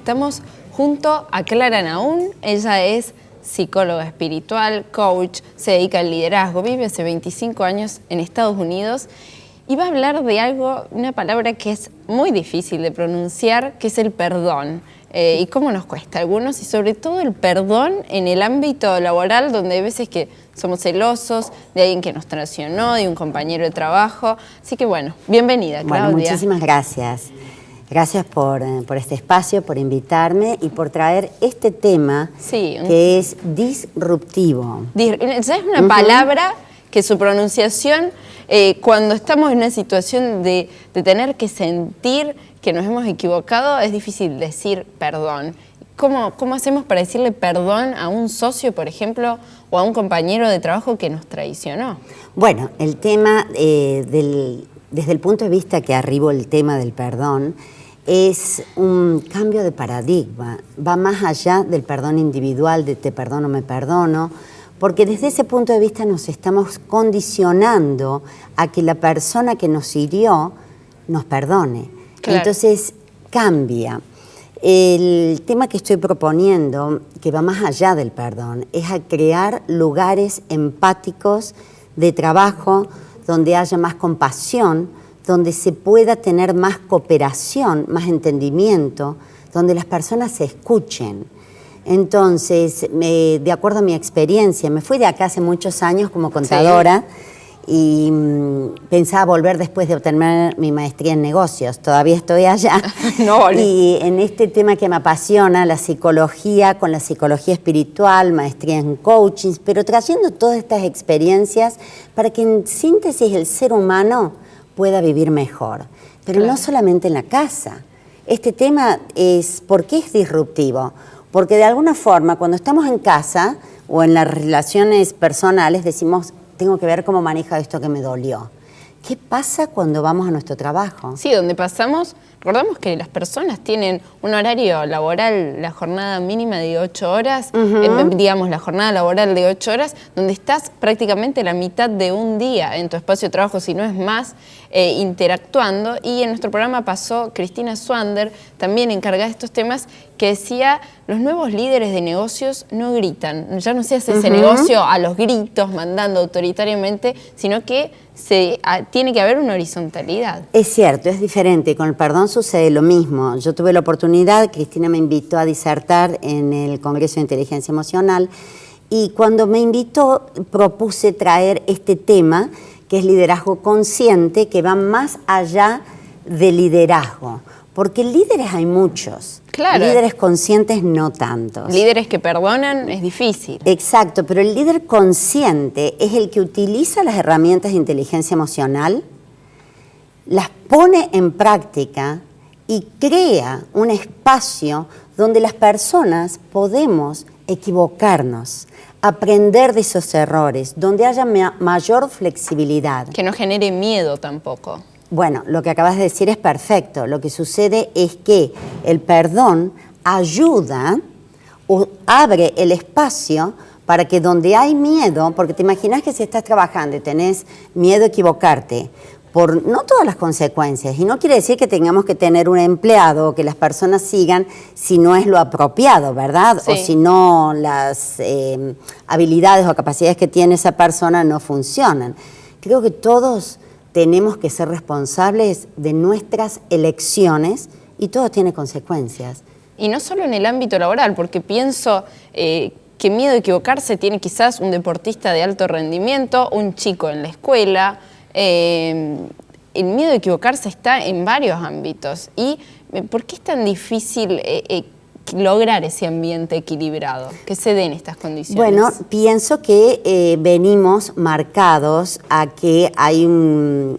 estamos junto a Clara Nahún. Ella es psicóloga espiritual, coach, se dedica al liderazgo, vive hace 25 años en Estados Unidos y va a hablar de algo, una palabra que es muy difícil de pronunciar, que es el perdón. Y cómo nos cuesta a algunos, y sobre todo el perdón en el ámbito laboral, donde hay veces que somos celosos de alguien que nos traicionó, de un compañero de trabajo. Así que bueno, bienvenida, Claudia. Bueno, muchísimas gracias. Gracias por este espacio, por invitarme y por traer este tema que es disruptivo. Esa es una palabra que su pronunciación, cuando estamos en una situación de tener que sentir que nos hemos equivocado, es difícil decir perdón. ¿Cómo hacemos para decirle perdón a un socio, por ejemplo, o a un compañero de trabajo que nos traicionó? Bueno, el tema, desde el punto de vista que arribo el tema del perdón, es un cambio de paradigma. Va más allá del perdón individual, de te perdono, me perdono, porque desde ese punto de vista nos estamos condicionando a que la persona que nos hirió nos perdone. Claro. Entonces cambia. El tema que estoy proponiendo, que va más allá del perdón, es a crear lugares empáticos de trabajo donde haya más compasión, donde se pueda tener más cooperación, más entendimiento, donde las personas se escuchen. Entonces, de acuerdo a mi experiencia, me fui de acá hace muchos años como contadora. Sí. Y pensaba volver después de obtener mi maestría en negocios. Todavía estoy allá. No, vale. Y en este tema que me apasiona, la psicología, con la psicología espiritual, maestría en coaching, pero trayendo todas estas experiencias para que en síntesis el ser humano pueda vivir mejor. Pero claro, no solamente en la casa. Este tema es, ¿por qué es disruptivo? Porque de alguna forma cuando estamos en casa o en las relaciones personales decimos, tengo que ver cómo maneja esto que me dolió. ¿Qué pasa cuando vamos a nuestro trabajo? Sí, donde pasamos, recordamos que las personas tienen un horario laboral, la jornada mínima de 8 horas, digamos la jornada laboral de 8 horas, donde estás prácticamente la mitad de un día en tu espacio de trabajo, si no es más, interactuando. Y en nuestro programa pasó Cristina Swander, también encargada de estos temas, que decía, los nuevos líderes de negocios no gritan, ya no se hace ese negocio a los gritos, mandando autoritariamente, sino que tiene que haber una horizontalidad. Es cierto, es diferente. Con el perdón sucede lo mismo. Yo tuve la oportunidad, Cristina me invitó a disertar en el Congreso de Inteligencia Emocional y cuando me invitó propuse traer este tema que es liderazgo consciente, que va más allá de liderazgo. Porque líderes hay muchos, claro. Líderes conscientes no tantos. Líderes que perdonan es difícil. Exacto, pero el líder consciente es el que utiliza las herramientas de inteligencia emocional, las pone en práctica y crea un espacio donde las personas podemos equivocarnos, aprender de esos errores, donde haya mayor flexibilidad. Que no genere miedo tampoco. Bueno, lo que acabas de decir es perfecto. Lo que sucede es que el perdón ayuda o abre el espacio para que donde hay miedo, porque te imaginas que si estás trabajando y tenés miedo a equivocarte, por no todas las consecuencias, y no quiere decir que tengamos que tener un empleado o que las personas sigan si no es lo apropiado, ¿verdad? Sí. O si no las habilidades o capacidades que tiene esa persona no funcionan. Creo que todos tenemos que ser responsables de nuestras elecciones y todo tiene consecuencias. Y no solo en el ámbito laboral, porque pienso que miedo a equivocarse tiene quizás un deportista de alto rendimiento, un chico en la escuela. El miedo a equivocarse está en varios ámbitos. ¿Y por qué es tan difícil lograr ese ambiente equilibrado, que se den estas condiciones? Bueno, pienso que venimos marcados a que hay un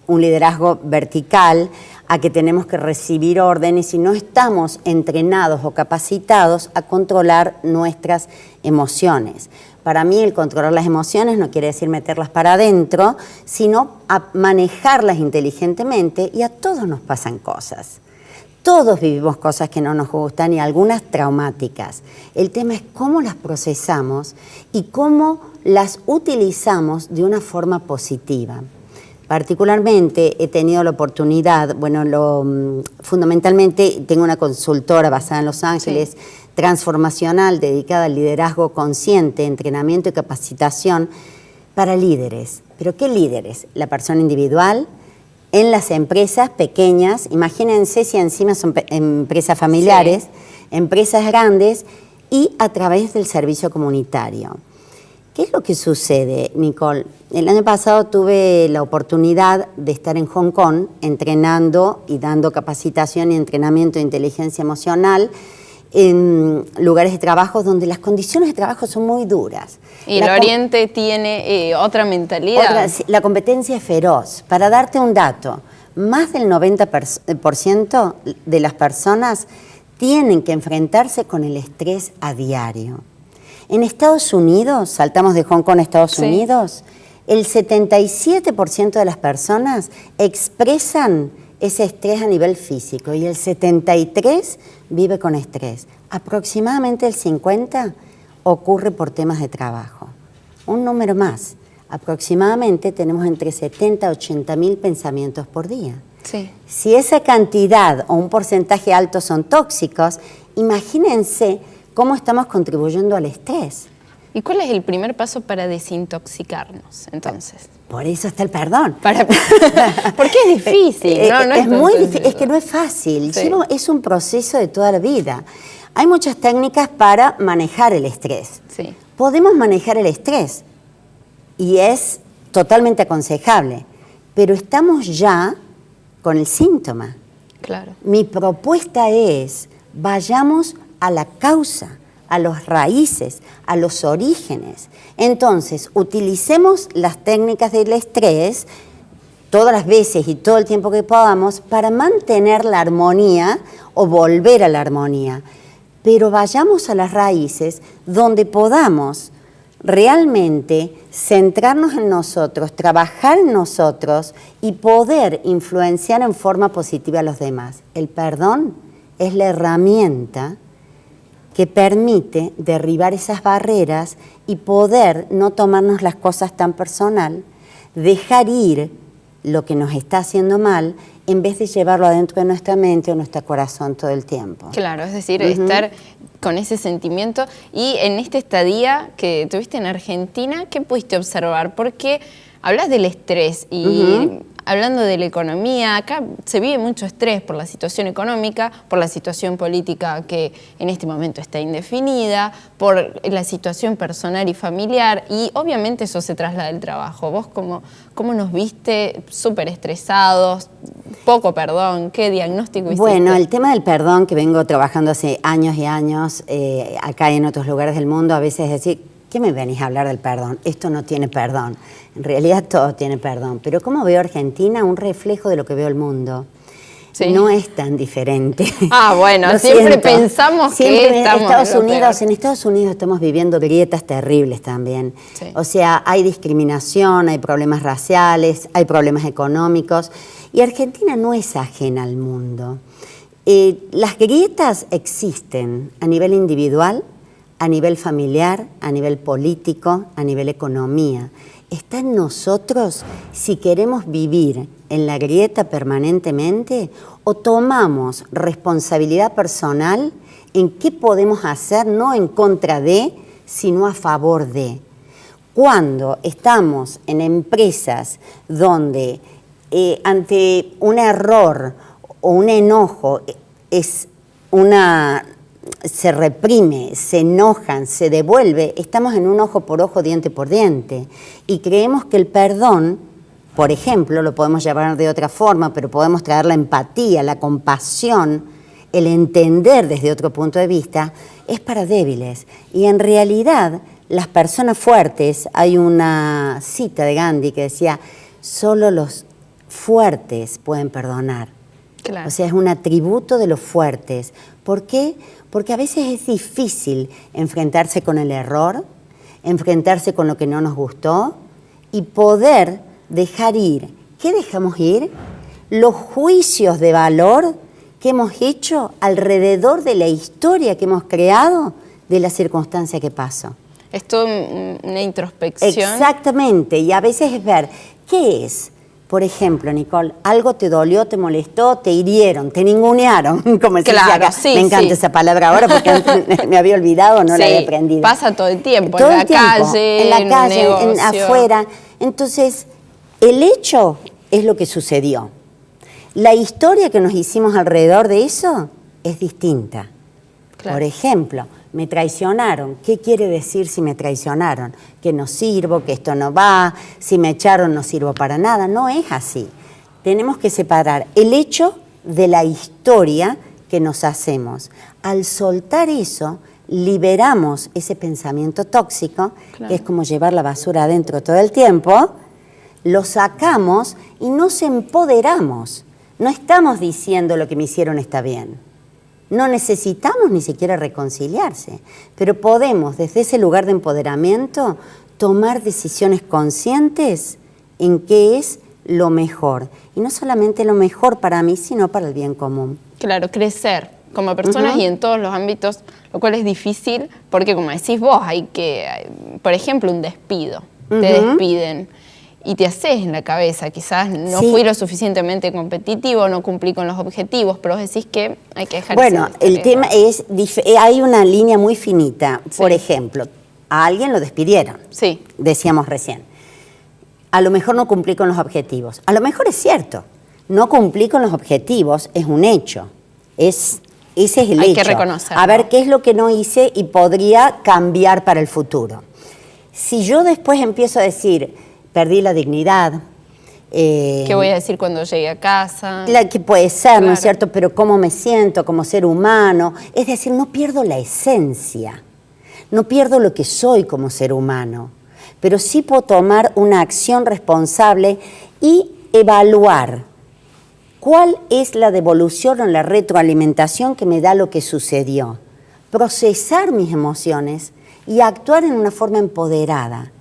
liderazgo vertical, a que tenemos que recibir órdenes y no estamos entrenados o capacitados a controlar nuestras emociones. Para mí el controlar las emociones no quiere decir meterlas para adentro, sino a manejarlas inteligentemente, y a todos nos pasan cosas. Todos vivimos cosas que no nos gustan y algunas traumáticas. El tema es cómo las procesamos y cómo las utilizamos de una forma positiva. Particularmente he tenido la oportunidad, fundamentalmente tengo una consultora basada en Los Ángeles, transformacional, dedicada al liderazgo consciente, entrenamiento y capacitación para líderes. ¿Pero qué líderes? La persona individual, en las empresas pequeñas, imagínense si encima son empresas familiares, empresas grandes y a través del servicio comunitario. ¿Qué es lo que sucede, Nicole? El año pasado tuve la oportunidad de estar en Hong Kong entrenando y dando capacitación y entrenamiento de inteligencia emocional en lugares de trabajo donde las condiciones de trabajo son muy duras. Y el Oriente tiene otra mentalidad. La competencia es feroz. Para darte un dato, más del 90% de las personas tienen que enfrentarse con el estrés a diario. En Estados Unidos, saltamos de Hong Kong a Estados Unidos, el 77% de las personas expresan ese estrés a nivel físico y el 73% vive con estrés. Aproximadamente el 50% ocurre por temas de trabajo. Un número más, aproximadamente tenemos entre 70 a 80 mil pensamientos por día. Sí. Si esa cantidad o un porcentaje alto son tóxicos, imagínense cómo estamos contribuyendo al estrés. ¿Y cuál es el primer paso para desintoxicarnos, entonces? Por eso está el perdón. Porque es difícil, ¿no? Es muy difícil, es que no es fácil. Sí. Es un proceso de toda la vida. Hay muchas técnicas para manejar el estrés. Sí. Podemos manejar el estrés y es totalmente aconsejable, pero estamos ya con el síntoma. Claro. Mi propuesta es, vayamos a la causa, a las raíces, a los orígenes. Entonces, utilicemos las técnicas del estrés todas las veces y todo el tiempo que podamos para mantener la armonía o volver a la armonía. Pero vayamos a las raíces donde podamos realmente centrarnos en nosotros, trabajar en nosotros y poder influenciar en forma positiva a los demás. El perdón es la herramienta que permite derribar esas barreras y poder no tomarnos las cosas tan personal, dejar ir lo que nos está haciendo mal en vez de llevarlo adentro de nuestra mente o nuestro corazón todo el tiempo. Claro, es decir, estar con ese sentimiento. Y en esta estadía que tuviste en Argentina, ¿qué pudiste observar? Porque hablas del estrés y hablando de la economía, acá se vive mucho estrés por la situación económica, por la situación política que en este momento está indefinida, por la situación personal y familiar, y obviamente eso se traslada al trabajo. ¿Vos cómo nos viste súper estresados, poco perdón? ¿Qué diagnóstico hiciste? Bueno, el tema del perdón, que vengo trabajando hace años y años, acá y en otros lugares del mundo, a veces es decir, ¿qué me venís a hablar del perdón? Esto no tiene perdón. En realidad todo tiene perdón. Pero ¿cómo veo Argentina? Un reflejo de lo que veo el mundo. Sí. No es tan diferente. Ah, bueno, siempre pensamos que estamos en Estados Unidos estamos viviendo grietas terribles también. Sí. O sea, hay discriminación, hay problemas raciales, hay problemas económicos. Y Argentina no es ajena al mundo. Las grietas existen a nivel individual, a nivel familiar, a nivel político, a nivel economía. Está en nosotros si queremos vivir en la grieta permanentemente o tomamos responsabilidad personal en qué podemos hacer, no en contra de, sino a favor de. Cuando estamos en empresas donde ante un error o un enojo se reprime, se enojan, se devuelve, estamos en un ojo por ojo, diente por diente. Y creemos que el perdón, por ejemplo, lo podemos llevar de otra forma, pero podemos traer la empatía, la compasión, el entender desde otro punto de vista, es para débiles. Y en realidad, las personas fuertes, hay una cita de Gandhi que decía, solo los fuertes pueden perdonar. Claro. O sea, es un atributo de los fuertes. ¿Por qué? Porque a veces es difícil enfrentarse con el error, enfrentarse con lo que no nos gustó y poder dejar ir. ¿Qué dejamos ir? Los juicios de valor que hemos hecho alrededor de la historia que hemos creado de la circunstancia que pasó. Es toda una introspección. Exactamente, y a veces es ver qué es Por ejemplo, Nicole, algo te dolió, te molestó, te hirieron, te ningunearon, como se dice acá. Sí, me encanta esa palabra ahora porque antes me había olvidado, no la había aprendido. Pasa todo el tiempo, todo en la el tiempo, calle, en la calle, negocio. afuera. Entonces, el hecho es lo que sucedió. La historia que nos hicimos alrededor de eso es distinta. Claro. Por ejemplo, me traicionaron. ¿Qué quiere decir si me traicionaron? Que no sirvo, que esto no va, si me echaron no sirvo para nada. No es así. Tenemos que separar el hecho de la historia que nos hacemos. Al soltar eso, liberamos ese pensamiento tóxico, claro, que es como llevar la basura adentro todo el tiempo, lo sacamos y nos empoderamos. No estamos diciendo lo que me hicieron está bien. No necesitamos ni siquiera reconciliarse, pero podemos, desde ese lugar de empoderamiento, tomar decisiones conscientes en qué es lo mejor. Y no solamente lo mejor para mí, sino para el bien común. Claro, crecer como personas y en todos los ámbitos, lo cual es difícil porque, como decís vos, hay que, por ejemplo, un despido. Te despiden. Y te haces en la cabeza, quizás no fui lo suficientemente competitivo, no cumplí con los objetivos, pero vos decís que hay que dejar. Bueno, el tema es, hay una línea muy finita. Por ejemplo, a alguien lo despidieron, decíamos recién. A lo mejor no cumplí con los objetivos. A lo mejor es cierto, no cumplí con los objetivos, es un hecho. Ese es el hecho. Hay que reconocerlo. A ver qué es lo que no hice y podría cambiar para el futuro. Si yo después empiezo a decir, perdí la dignidad. ¿Qué voy a decir cuando llegue a casa? Que puede ser, claro, ¿no es cierto? Pero cómo me siento como ser humano. Es decir, no pierdo la esencia, no pierdo lo que soy como ser humano, pero sí puedo tomar una acción responsable y evaluar cuál es la devolución o la retroalimentación que me da lo que sucedió. Procesar mis emociones y actuar en una forma empoderada.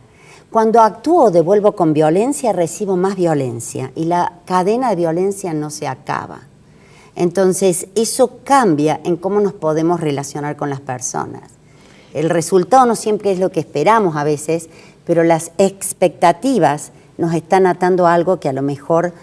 Cuando actúo o devuelvo con violencia, recibo más violencia y la cadena de violencia no se acaba. Entonces, eso cambia en cómo nos podemos relacionar con las personas. El resultado no siempre es lo que esperamos a veces, pero las expectativas nos están atando a algo que a lo mejor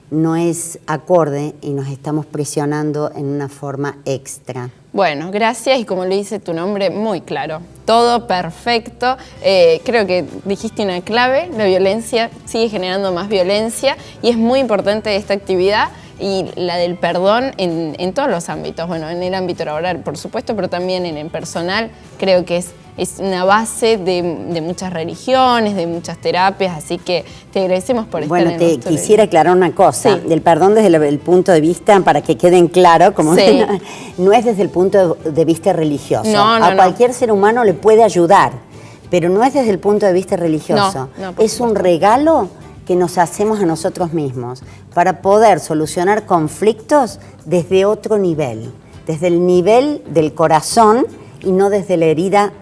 no es acorde y nos estamos presionando en una forma extra. Bueno, gracias, y como lo dice tu nombre, muy claro. Todo perfecto. Creo que dijiste una clave: la violencia sigue generando más violencia y es muy importante esta actividad y la del perdón en todos los ámbitos. Bueno, en el ámbito laboral, por supuesto, pero también en el personal. Creo que es una base de muchas religiones, de muchas terapias, así que te agradecemos por estar en nuestro. Bueno, te quisiera aclarar una cosa, del perdón desde el punto de vista, para que queden claro, como no es desde el punto de vista religioso. A cualquier ser humano le puede ayudar, pero no es desde el punto de vista religioso. Es un regalo que nos hacemos a nosotros mismos para poder solucionar conflictos desde otro nivel, desde el nivel del corazón y no desde la herida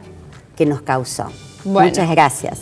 que nos causó. Muchas gracias.